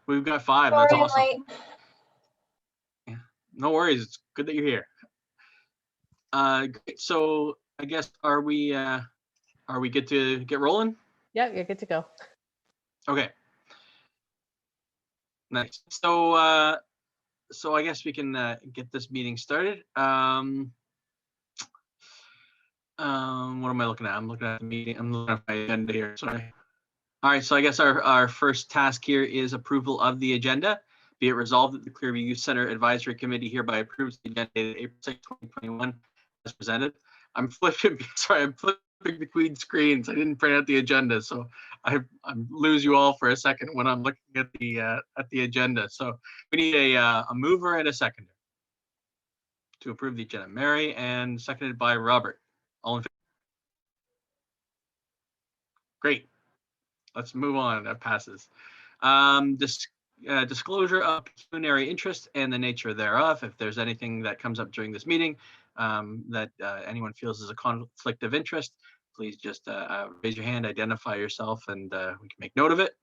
We've got 5. Sorry, That's I'm awesome. late. Yeah, no worries. It's good that you're here. Great. So I guess are we good to get rolling? Yeah, you're good to go. Okay. Nice. So I guess we can get this meeting started. What am I looking at? I'm looking at the meeting. I'm looking at my agenda here. Sorry. All right. So I guess our first task here is approval of the agenda. Be it resolved that the Clearview Youth Center Advisory Committee hereby approves the agenda dated April 6, 2021 as presented. I'm flipping between screens. I didn't print out the agenda, so I lose you all for a second when I'm looking at the agenda. So we need a mover and a seconder to approve the agenda. Mary, and seconded by Robert. All in favor? Great. Let's move on. That passes. Disclosure of pecuniary interest and the nature thereof. If there's anything that comes up during this meeting that anyone feels is a conflict of interest, please just raise your hand, identify yourself, and we can make note of it.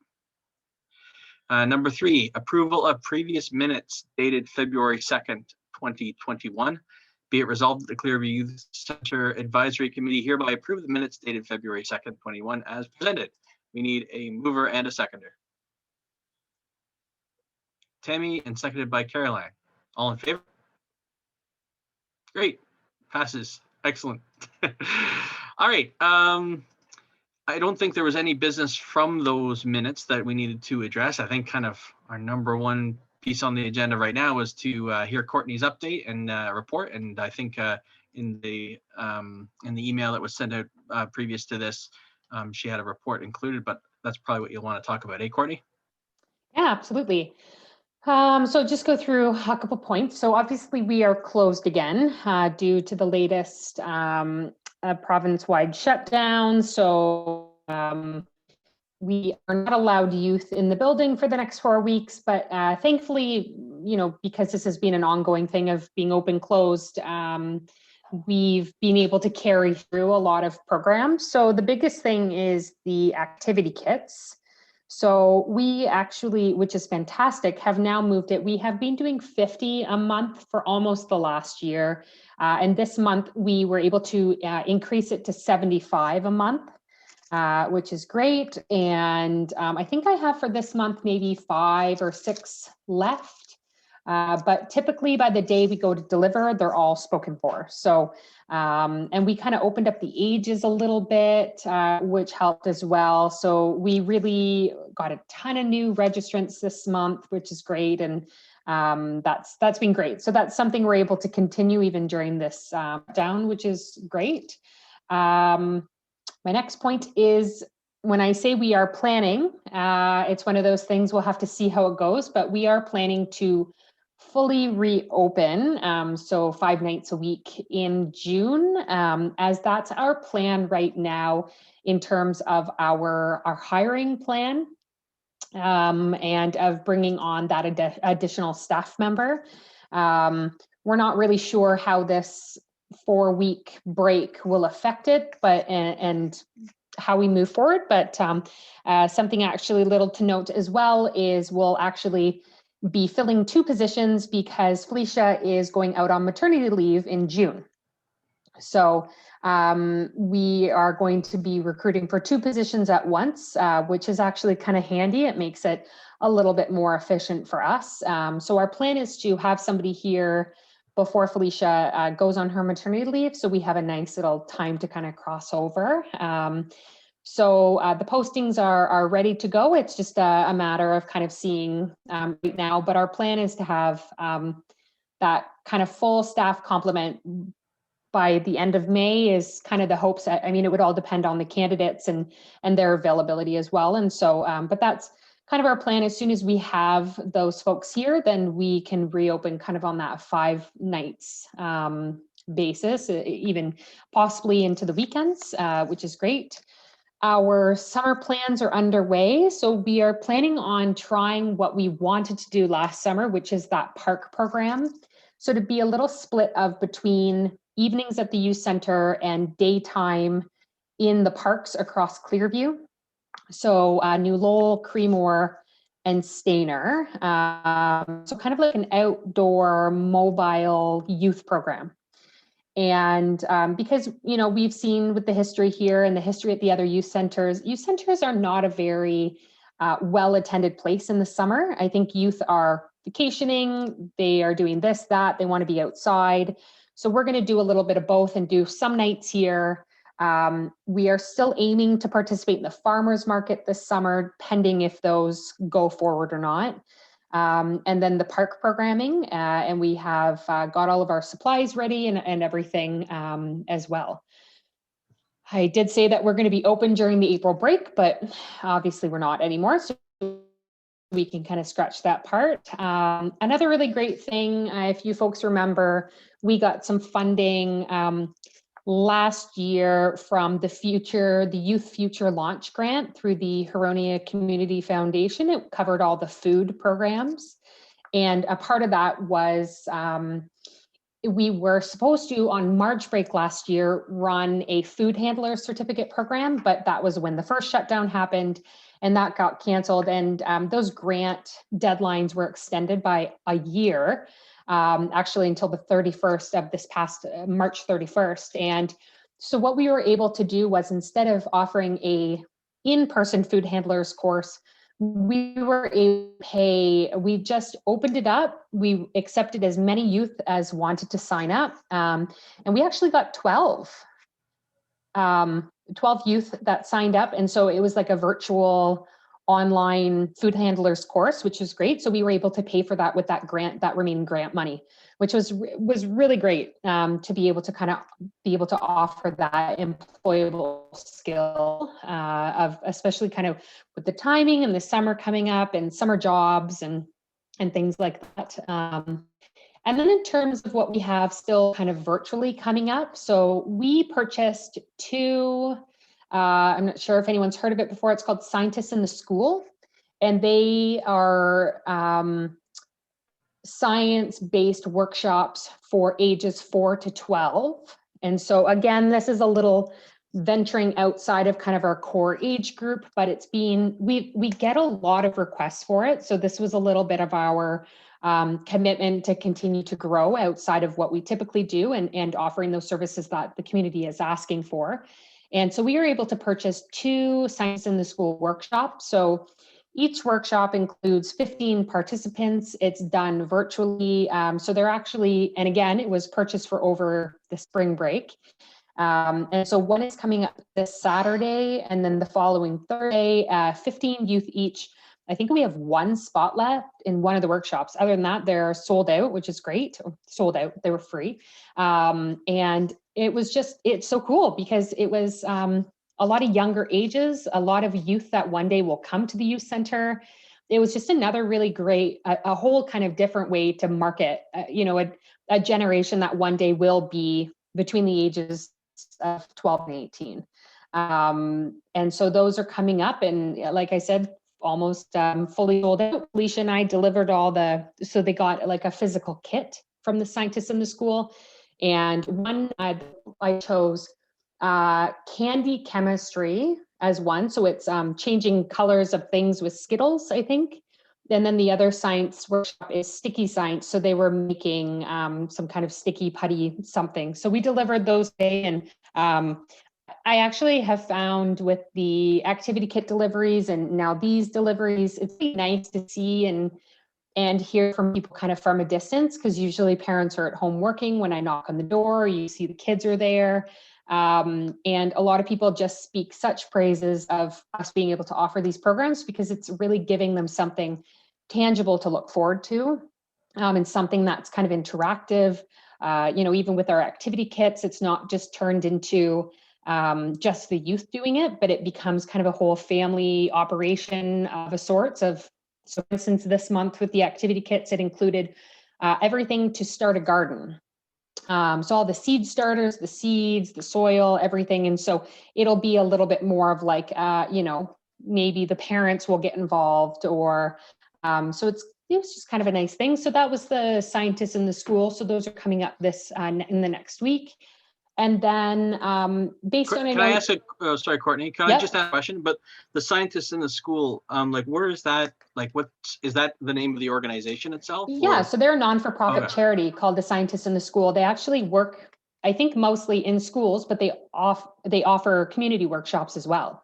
Number 3, approval of previous minutes dated February 2nd, 2021. Be it resolved that the Clearview Youth Center Advisory Committee hereby approve the minutes dated February 2nd, 2021 as presented. We need a mover and a seconder. Tammy, and seconded by Caroline. All in favor? Great. Passes. Excellent. All right. I don't think there was any business from those minutes that we needed to address. I think kind of our number one piece on the agenda right now was to hear Courtney's update and report. And I think in the email that was sent out previous to this, she had a report included, but that's probably what you'll want to talk about, eh, Courtney? Yeah, absolutely. So just go through a couple points. So obviously we are closed again due to the latest province-wide shutdown. So we are not allowed youth in the building for the next 4 weeks, but thankfully, you know, because this has been an ongoing thing of being open, closed, we've been able to carry through a lot of programs. So the biggest thing is the activity kits. So we actually, which is fantastic, have now moved it. We have been doing 50 a month for almost the last year. And this month we were able to increase it to 75 a month, which is great. And I think I have for this month, maybe 5 or 6 left. But typically by the day we go to deliver, they're all spoken for. So, and we kind of opened up the ages a little bit, which helped as well. So we really got a ton of new registrants this month, which is great. And that's been great. So that's something we're able to continue even during this down, which is great. My next point is, when I say we are planning, it's one of those things we'll have to see how it goes, but we are planning to fully reopen, so 5 nights a week in June, as that's our plan right now in terms of our hiring plan and of bringing on that additional staff member. We're not really sure how this 4-week break will affect it, but and how we move forward. But something actually little to note as well is we'll actually be filling 2 positions because Felicia is going out on maternity leave in June. So we are going to be recruiting for 2 positions at once, which is actually kind of handy. It makes it a little bit more efficient for us. So our plan is to have somebody here before Felicia goes on her maternity leave. So we have a nice little time to kind of cross over. So the postings are ready to go. It's just a matter of kind of seeing right now, but our plan is to have that kind of full staff complement by the end of May is kind of the hopes. I mean, it would all depend on the candidates and their availability as well. And so, but that's kind of our plan. As soon as we have those folks here, then we can reopen kind of on that 5 nights basis, even possibly into the weekends, which is great. Our summer plans are underway. So we are planning on trying what we wanted to do last summer, which is that park program. So to be a little split of between evenings at the youth center and daytime in the parks across Clearview. So New Lowell, Creemore, and Stainer. So kind of like an outdoor mobile youth program. And because, we've seen with the history here and the history at the other youth centers are not a very well-attended place in the summer. I think youth are vacationing, they are doing this, that, they want to be outside. So we're going to do a little bit of both and do some nights here. We are still aiming to participate in the farmers market this summer, pending if those go forward or not. And then the park programming, and we have got all of our supplies ready and everything as well. I did say that we're going to be open during the April break, but obviously we're not anymore. So we can kind of scratch that part. Another really great thing, if you folks remember, we got some funding last year from the Youth Future Launch Grant through the Huronia Community Foundation. It covered all the food programs. And a part of that was we were supposed to, on March break last year, run a food handler certificate program, but that was when the first shutdown happened and that got canceled. And those grant deadlines were extended by a year. Actually until the 31st of this past March 31st. And so what we were able to do was, instead of offering a in-person food handlers course, we were able to pay, we just opened it up. We accepted as many youth as wanted to sign up. And we actually got 12 youth that signed up. And so it was like a virtual online food handlers course, which was great. So we were able to pay for that with that grant, that remaining grant money, which was really great to be able to offer that employable skill of, especially kind of with the timing and the summer coming up and summer jobs and things like that. And then in terms of what we have still kind of virtually coming up, so we purchased two, I'm not sure if anyone's heard of it before, it's called Scientists in the School. And they are science-based workshops for ages 4 to 12. And so again, this is a little venturing outside of kind of our core age group, but it's been, we get a lot of requests for it. So this was a little bit of our commitment to continue to grow outside of what we typically do and offering those services that the community is asking for. And so we were able to purchase 2 Science in the School workshops. So each workshop includes 15 participants. It's done virtually. So they're actually, and again, it was purchased for over the spring break. And so one is coming up this Saturday, and then the following Thursday, 15 youth each. I think we have 1 spot left in one of the workshops. Other than that, they're sold out, which is great. Sold out, they were free. And it's so cool because it was a lot of younger ages, a lot of youth that one day will come to the youth center. It was just another really great, a whole kind of different way to market, a generation that one day will be between the ages of 12 and 18. And so those are coming up, and like I said, almost fully sold out. Alicia and I delivered so they got like a physical kit from the Scientists in the School. And one I chose candy chemistry as one. So it's changing colors of things with Skittles, I think. And then the other science workshop is sticky science. So they were making some kind of sticky putty something. So we delivered those today. And I actually have found with the activity kit deliveries and now these deliveries, it's really nice to see and hear from people kind of from a distance, because usually parents are at home working when I knock on the door, you see the kids are there. And a lot of people just speak such praises of us being able to offer these programs, because it's really giving them something tangible to look forward to, and something that's kind of interactive. Even with our activity kits, it's not just turned into just the youth doing it, but it becomes kind of a whole family operation of a sorts of. So for instance, this month with the activity kits, it included everything to start a garden. So all the seed starters, the seeds, the soil, everything. And so it'll be a little bit more of like, maybe the parents will get involved, or so it was just kind of a nice thing. So that was the Scientists in the School. So those are coming up in the next week. And then based on, Can I ask a, sorry, Courtney, can I Yep. just ask a question? But the scientists in the school, like, where is that? Like, what is that the name of the organization itself? Yeah, Or? so they're a non-for-profit Okay. charity called the Scientists in the School. They actually work, I think, mostly in schools, but they offer community workshops as well.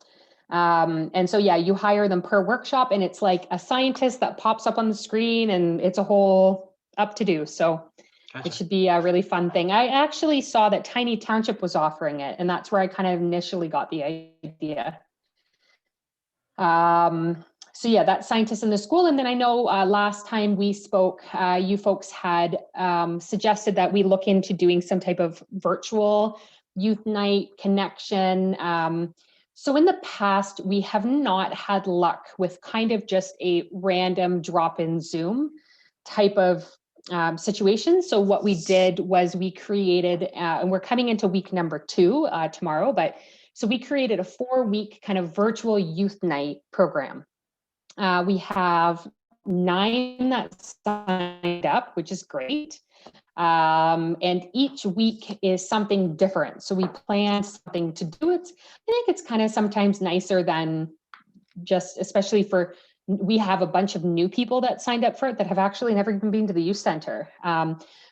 And so, yeah, you hire them per workshop, and it's like a scientist that pops up on the screen, and it's a whole up to do. So it Gotcha. should be a really fun thing. I actually saw that Tiny Township was offering it, and that's where I kind of initially got the idea. So yeah, that's Scientists in the School. And then I know last time we spoke, you folks had suggested that we look into doing some type of virtual youth night connection. So in the past, we have not had luck with kind of just a random drop-in Zoom type of situation. So what we did was we created, and we're coming into week number 2 tomorrow, but so we created a 4-week kind of virtual youth night program. We have 9 that signed up, which is great. And each week is something different. So we plan something to do. I think it's kind of sometimes nicer than just, especially for, we have a bunch of new people that signed up for it that have actually never even been to the youth center.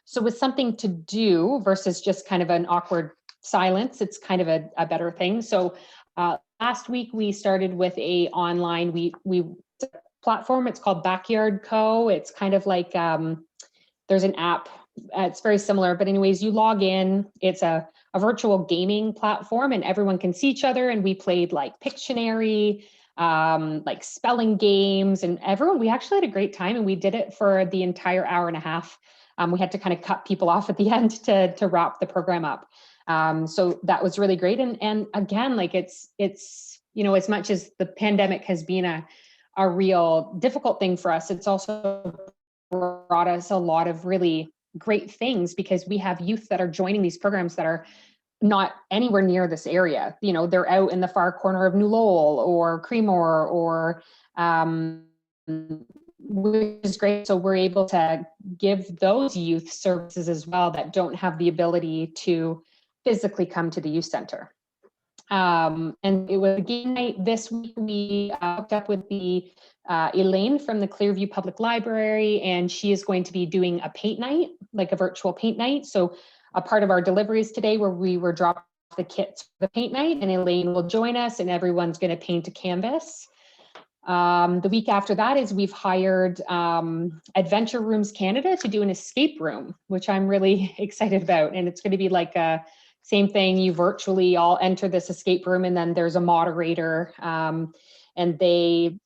So with something to do versus just kind of an awkward silence, it's kind of a better thing. So last week we started with a online, we platform, it's called Backyard Co. It's kind of like, there's an app, it's very similar, but anyways, you log in, it's a virtual gaming platform, and everyone can see each other. And we played like Pictionary, like spelling games, and we actually had a great time, and we did it for the entire hour and a half. We had to kind of cut people off at the end to wrap the program up. So that was really great. And again, like it's, as much as the pandemic has been a real difficult thing for us, it's also brought us a lot of really great things, because we have youth that are joining these programs that are not anywhere near this area. They're out in the far corner of New Lowell or Creemore, or which is great. So we're able to give those youth services as well that don't have the ability to physically come to the youth center. And it was a game night this week. We hooked up with the Elaine from the Clearview Public Library, and she is going to be doing a paint night, like a virtual paint night. So a part of our deliveries today, where we were dropping the kits for the paint night, and Elaine will join us, and everyone's going to paint a canvas. The week after that is we've hired Adventure Rooms Canada to do an escape room, which I'm really excited about. And it's going to be like a same thing. You virtually all enter this escape room, and then there's a moderator, and they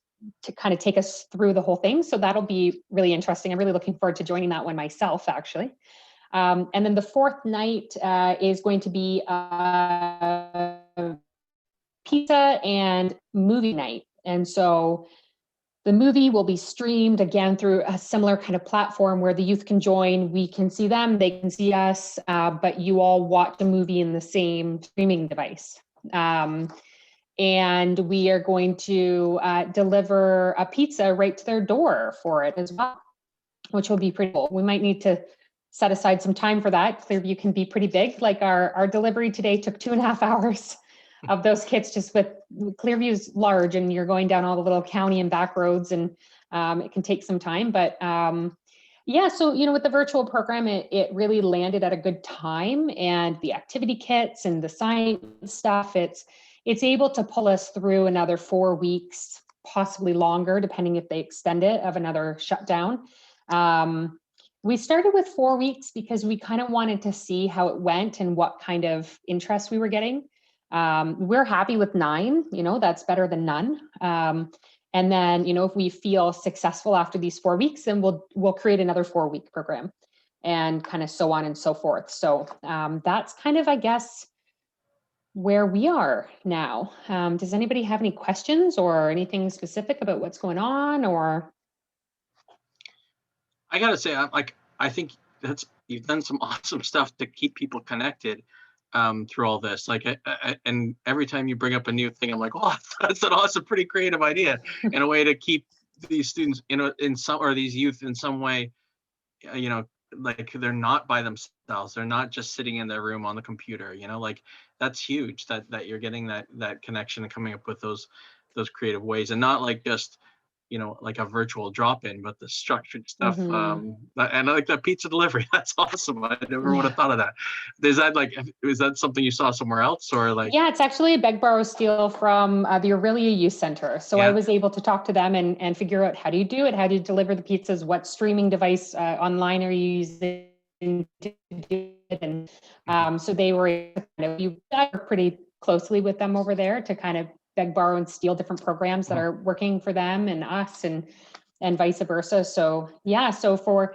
to kind of take us through the whole thing. So that'll be really interesting. I'm really looking forward to joining that one myself, actually. And then the 4th night is going to be pizza and movie night. And so the movie will be streamed again through a similar kind of platform where the youth can join. We can see them, they can see us, but you all watch the movie in the same streaming device. And we are going to deliver a pizza right to their door for it as well, which will be pretty cool. We might need to set aside some time for that. Clearview can be pretty big. Like our delivery today took 2.5 hours of those kits, just with Clearview's large, and you're going down all the little county and back roads, and it can take some time. But yeah, so with the virtual program, it really landed at a good time, and the activity kits and the science stuff, it's able to pull us through another 4 weeks, possibly longer, depending if they extend it, of another shutdown. We started with 4 weeks because we kind of wanted to see how it went and what kind of interest we were getting. We're happy with 9, that's better than none. And then, if we feel successful after these 4 weeks, then we'll create another 4-week program, and kind of so on and so forth. So that's kind of, I guess, where we are now. Does anybody have any questions or anything specific about what's going on? Or I gotta say, I think you've done some awesome stuff to keep people connected through all this. Like, and every time you bring up a new thing, I'm like, oh, that's an awesome, pretty creative idea, and a way to keep these students, in some, or these youth in some way, like they're not by themselves. They're not just sitting in their room on the computer, you know, like that's huge that you're getting that connection and coming up with those creative ways, and not like just, you know, like a virtual drop-in, but the structured stuff. And I like that pizza delivery. That's awesome. I never would have thought of that. Is that something you saw somewhere else, or like? Yeah, it's actually a beg, borrow, steal from the Aurelia Youth Center. So I was able to talk to them and figure out, how do you do it? How do you deliver the pizzas? What streaming device online are you using to do it? And so they were able to work pretty closely with them over there to kind of beg, borrow, and steal different programs that are working for them and us, and vice versa. So yeah, so for,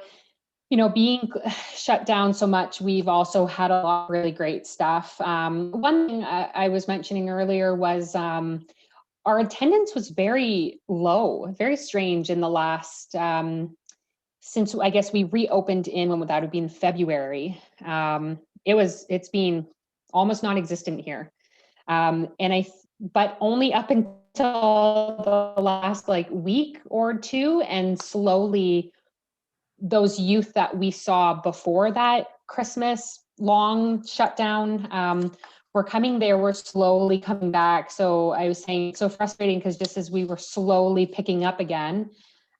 you know, being shut down so much, we've also had a lot of really great stuff. One thing I was mentioning earlier was our attendance was very low, very strange in the last, since I guess we reopened when that would be in February. It's been almost non-existent here. But only up until the last like week or two, and slowly those youth that we saw before that Christmas long shutdown were coming there, we're slowly coming back. So I was saying, so frustrating, because just as we were slowly picking up again,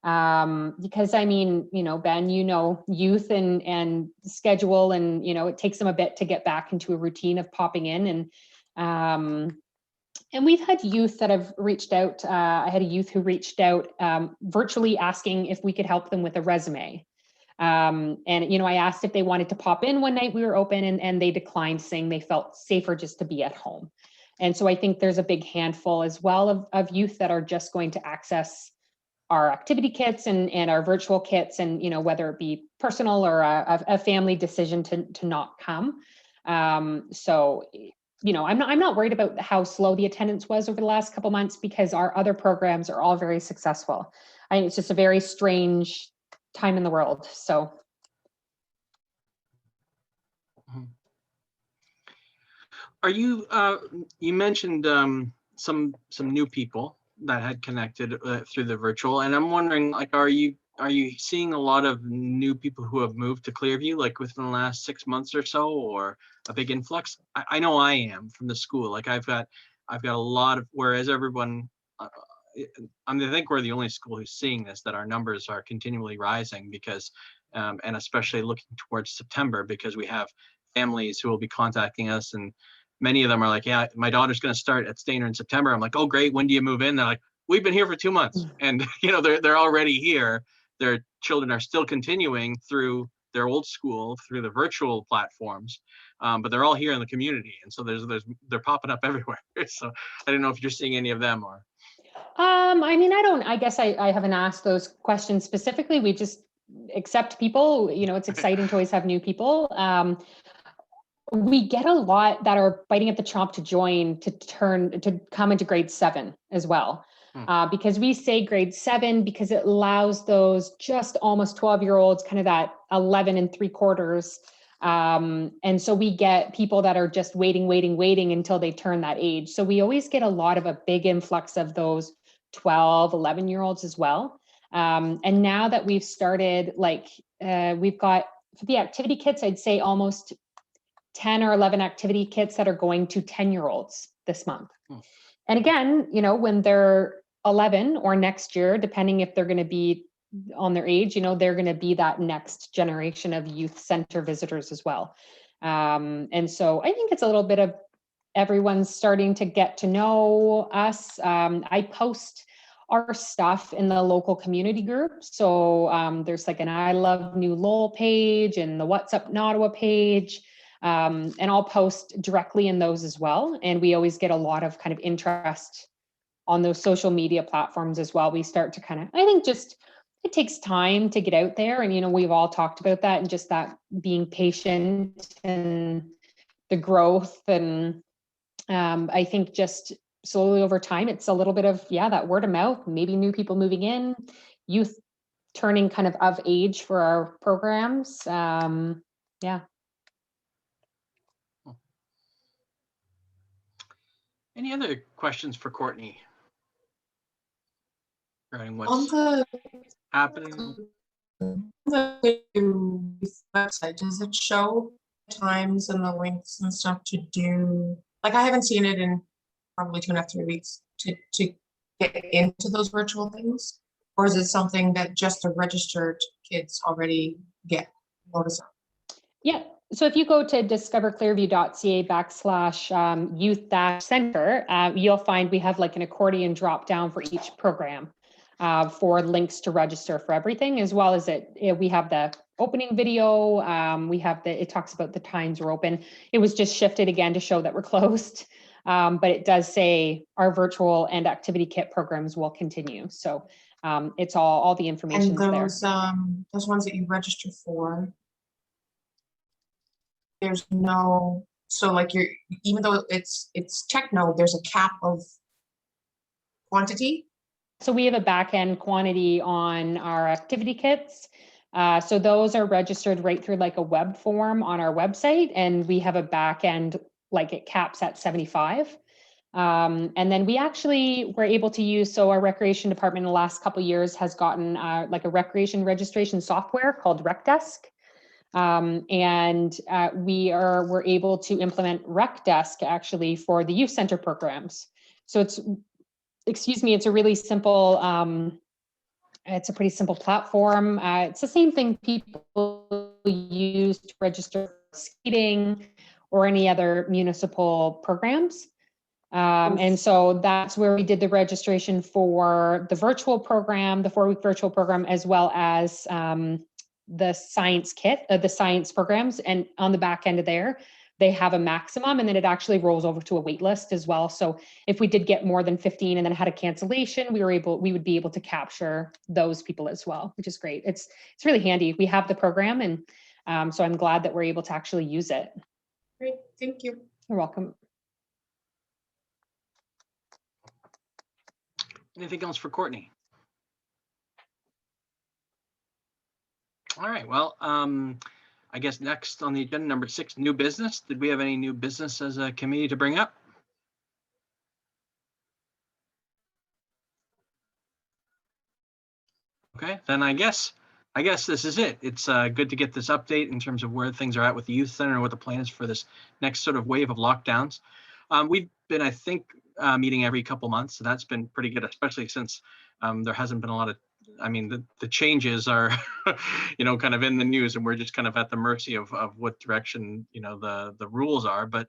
because I mean, you know, Ben, you know, youth and schedule, and, you know, it takes them a bit to get back into a routine of popping in. And we've had youth that have reached out. I had a youth who reached out virtually asking if we could help them with a resume. And, you know, I asked if they wanted to pop in one night we were open, and they declined, saying they felt safer just to be at home. And so I think there's a big handful as well of youth that are just going to access our activity kits and our virtual kits, and, you know, whether it be personal or a family decision to not come. So, you know, I'm not worried about how slow the attendance was over the last couple months, because our other programs are all very successful. I think it's just a very strange time in the world. So. Are you, you mentioned some new people that had connected through the virtual, and I'm wondering, like, are you seeing a lot of new people who have moved to Clearview, like within the last 6 months or so, or a big influx? I know I am from the school. Like I've got a lot of, whereas everyone, I think we're the only school who's seeing this, that our numbers are continually rising, because, and especially looking towards September, because we have families who will be contacting us, and many of them are like, yeah, my daughter's going to start at Stainer in September. I'm like, oh, great. When do you move in? They're like, we've been here for 2 months. And, you know, they're already here. Their children are still continuing through their old school, through the virtual platforms. But they're all here in the community. And so they're popping up everywhere. So I don't know if you're seeing any of them, or. I mean, I guess I haven't asked those questions specifically. We just accept people. You know, it's exciting to always have new people. We get a lot that are biting at the chomp to join, to come into grade 7 as well. Because we say grade 7 because it allows those just almost 12-year-olds, kind of that 11 3/4. And so we get people that are just waiting until they turn that age. So we always get a big influx of those 12, 11-year-olds as well. And now that we've started, like, we've got, for the activity kits, I'd say almost 10 or 11 activity kits that are going to 10-year-olds this month. And again, you know, when they're 11 or next year, depending if they're going to be on their age, you know, they're going to be that next generation of youth center visitors as well. And so I think it's a little bit of everyone's starting to get to know us. I post our stuff in the local community group. So there's like an I Love New Lowell page and the What's Up in Ottawa page. And I'll post directly in those as well. And we always get a lot of kind of interest on those social media platforms as well. We start to kind of, I think, just, it takes time to get out there. And, you know, we've all talked about that, and just that being patient and the growth. And I think just slowly over time, it's a little bit of, that word of mouth, maybe new people moving in, youth turning kind of age for our programs. Yeah. Any other questions for Courtney regarding what's happening? The website, does it show times and the links and stuff to do? Like, I haven't seen it in probably 2.5, 3 weeks to get into those virtual things, or is it something that just the registered kids already get notice of? Yeah. So if you go to discoverclearview.ca/youth-center, you'll find we have like an accordion drop down for each program for links to register for everything, as well as we have the opening video. We have it talks about the times we're open. It was just shifted again to show that we're closed. But it does say our virtual and activity kit programs will continue. So it's all the information there. Those ones that you register for, there's no, so like even though it's techno, there's a cap of quantity. So we have a back end quantity on our activity kits. So those are registered right through like a web form on our website, and we have a back end, like it caps at 75. And then we actually were able to use, so our recreation department in the last couple of years has gotten like a recreation registration software called RecDesk. And we're able to implement RecDesk actually for the youth center programs. So it's a really simple, it's a pretty simple platform. It's the same thing people use to register skating or any other municipal programs. And so that's where we did the registration for the virtual program, the 4-week virtual program, as well as the science kit, the science programs. And on the back end of there, they have a maximum, and then it actually rolls over to a wait list as well. So if we did get more than 15 and then had a cancellation, we would be able to capture those people as well, which is great. It's really handy. We have the program, and so I'm glad that we're able to actually use it. Great, thank you. You're welcome. Anything else for Courtney? All right, well, I guess next on the agenda, number 6, new business. Did we have any new business as a committee to bring up? Okay, then I guess this is it. It's good to get this update in terms of where things are at with the youth center and what the plan is for this next sort of wave of lockdowns. We've been, I think, meeting every couple months, so that's been pretty good, especially since there hasn't been a lot of, I mean, the changes are, kind of in the news, and we're just kind of at the mercy of what direction, the rules are. But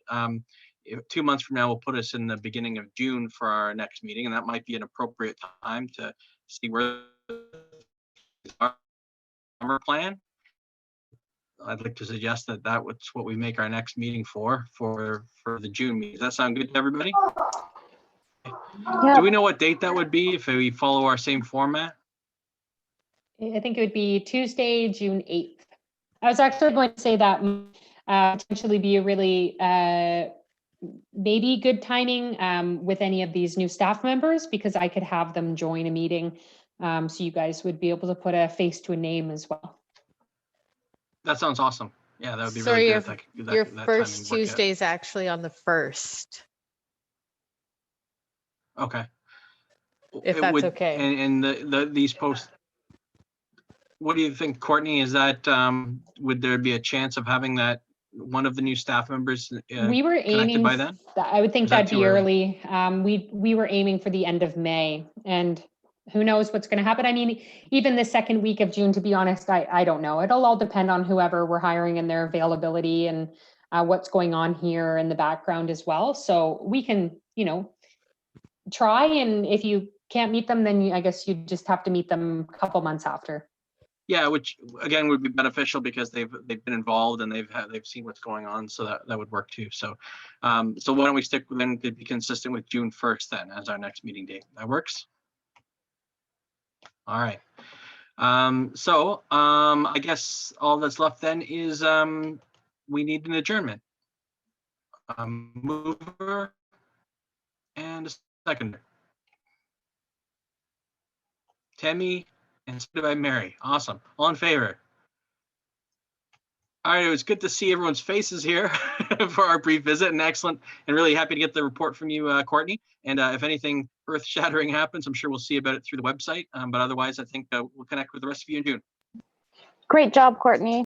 2 months from now will put us in the beginning of June for our next meeting, and that might be an appropriate time to see where our summer plan. I'd like to suggest that was what we make our next meeting for the June meeting. Does that sound good to everybody? Yeah. Do we know what date that would be if we follow our same format? I think it would be Tuesday, June 8th. I was actually going to say that potentially be a really maybe good timing with any of these new staff members, because I could have them join a meeting. So you guys would be able to put a face to a name as well. That sounds awesome. Yeah, that would be really good. Your first Tuesday is actually on the 1st. Okay. If that's okay. And these posts, what do you think, Courtney? Is that, would there be a chance of having that one of the new staff members we were aiming by then? I would think that'd be early. We were aiming for the end of May, and who knows what's going to happen. I mean, even the second week of June, to be honest, I don't know. It'll all depend on whoever we're hiring and their availability and what's going on here in the background as well. So we can, try, and if you can't meet them, then I guess you just have to meet them a couple months after. Yeah, which again would be beneficial because they've been involved and they've seen what's going on, so that would work too. So so why don't we stick then to be consistent with June 1st then as our next meeting date? That works. All right. So I guess all that's left then is we need an adjournment. Mover and a seconder. Tammy and seconded by Mary. Awesome. All in favor? All right, it was good to see everyone's faces here for our brief visit, and excellent, and really happy to get the report from you, Courtney. And if anything earth-shattering happens, I'm sure we'll see about it through the website. But otherwise, I think we'll connect with the rest of you in June. Great job, Courtney.